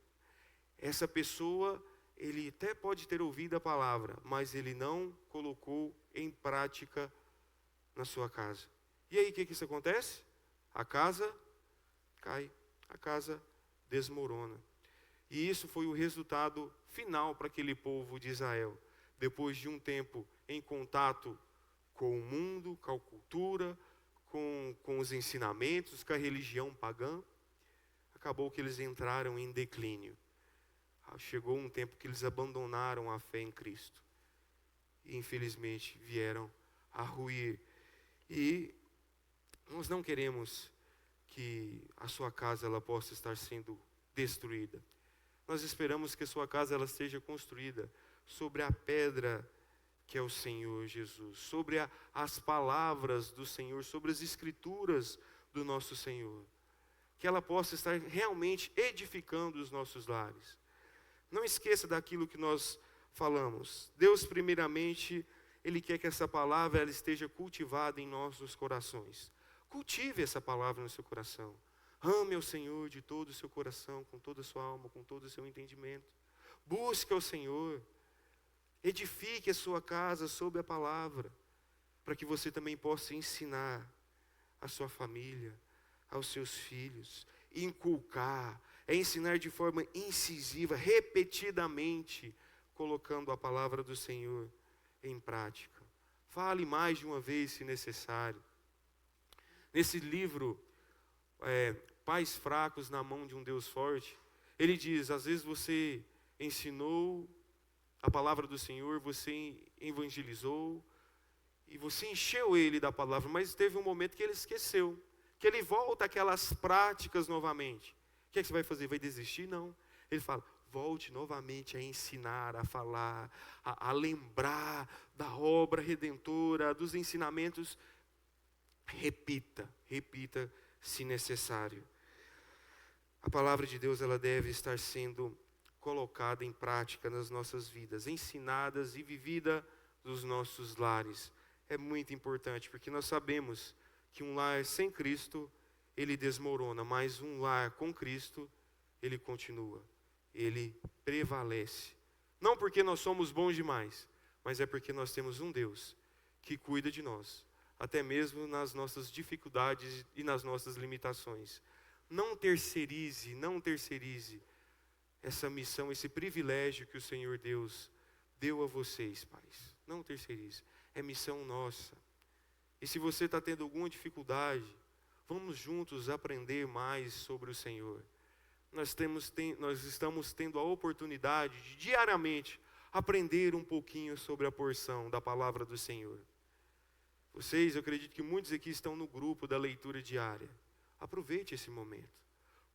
Essa pessoa, ele até pode ter ouvido a palavra, mas ele não colocou em prática na sua casa. E aí o que isso acontece? A casa cai, a casa desmorona. E isso foi o resultado final para aquele povo de Israel. Depois de um tempo em contato com o mundo, com a cultura, com os ensinamentos, com a religião pagã, acabou que eles entraram em declínio. Chegou um tempo que eles abandonaram a fé em Cristo. E infelizmente vieram a ruir. E nós não queremos que a sua casa ela possa estar sendo destruída. Nós esperamos que a sua casa ela seja construída sobre a pedra que é o Senhor Jesus, sobre as palavras do Senhor, sobre as escrituras do nosso Senhor. Que ela possa estar realmente edificando os nossos lares. Não esqueça daquilo que nós falamos. Deus, primeiramente, Ele quer que essa palavra ela esteja cultivada em nossos corações. Cultive essa palavra no seu coração. Ame ao Senhor de todo o seu coração, com toda a sua alma, com todo o seu entendimento. Busque ao Senhor. Edifique a sua casa sob a palavra, para que você também possa ensinar a sua família, aos seus filhos, inculcar, ensinar de forma incisiva, repetidamente, colocando a palavra do Senhor em prática. Fale mais de uma vez, se necessário. Nesse livro, Pais Fracos na Mão de um Deus Forte, ele diz, às vezes você ensinou a palavra do Senhor, você evangelizou, e você encheu ele da palavra, mas teve um momento que ele esqueceu, que ele volta àquelas práticas novamente. O que é que você vai fazer? Vai desistir? Não. Ele fala, volte novamente a ensinar, a falar, a lembrar da obra redentora, dos ensinamentos. Repita se necessário. A palavra de Deus ela deve estar sendo colocada em prática nas nossas vidas, ensinadas e vivida nos nossos lares. É muito importante, porque nós sabemos que um lar sem Cristo, ele desmorona, mas um lar com Cristo, ele continua, ele prevalece. Não porque nós somos bons demais, mas é porque nós temos um Deus que cuida de nós, até mesmo nas nossas dificuldades e nas nossas limitações. Não terceirize essa missão, esse privilégio que o Senhor Deus deu a vocês, pais. Não terceirize, é missão nossa. E se você está tendo alguma dificuldade, vamos juntos aprender mais sobre o Senhor. Nós estamos tendo a oportunidade de diariamente aprender um pouquinho sobre a porção da palavra do Senhor. Eu acredito que muitos aqui estão no grupo da leitura diária. Aproveite esse momento.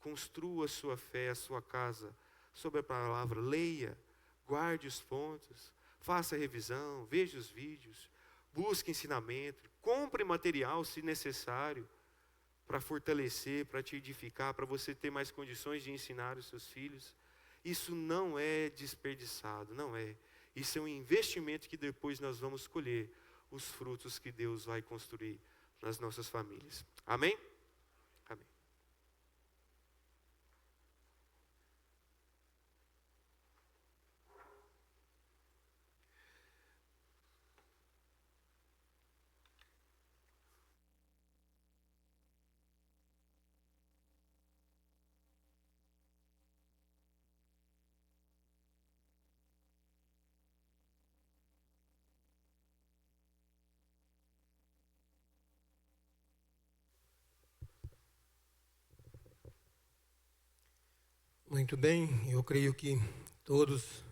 Construa a sua fé, a sua casa sobre a palavra. Leia, guarde os pontos, faça a revisão, veja os vídeos, busque ensinamento, compre material se necessário para fortalecer, para te edificar, para você ter mais condições de ensinar os seus filhos. Isso não é desperdiçado, não é. Isso é um investimento que depois nós vamos colher os frutos que Deus vai construir nas nossas famílias. Amém? Amém. Muito bem, eu creio que todos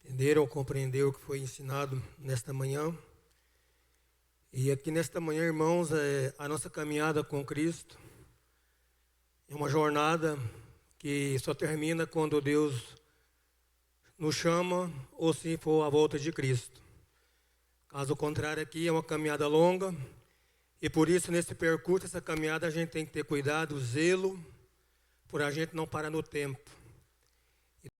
entenderam, compreenderam o que foi ensinado nesta manhã. E aqui nesta manhã, irmãos, a nossa caminhada com Cristo é uma jornada que só termina quando Deus nos chama ou se for a volta de Cristo. Caso contrário, aqui é uma caminhada longa e por isso nesse percurso, essa caminhada, a gente tem que ter cuidado, zelo, por a gente não parar no tempo.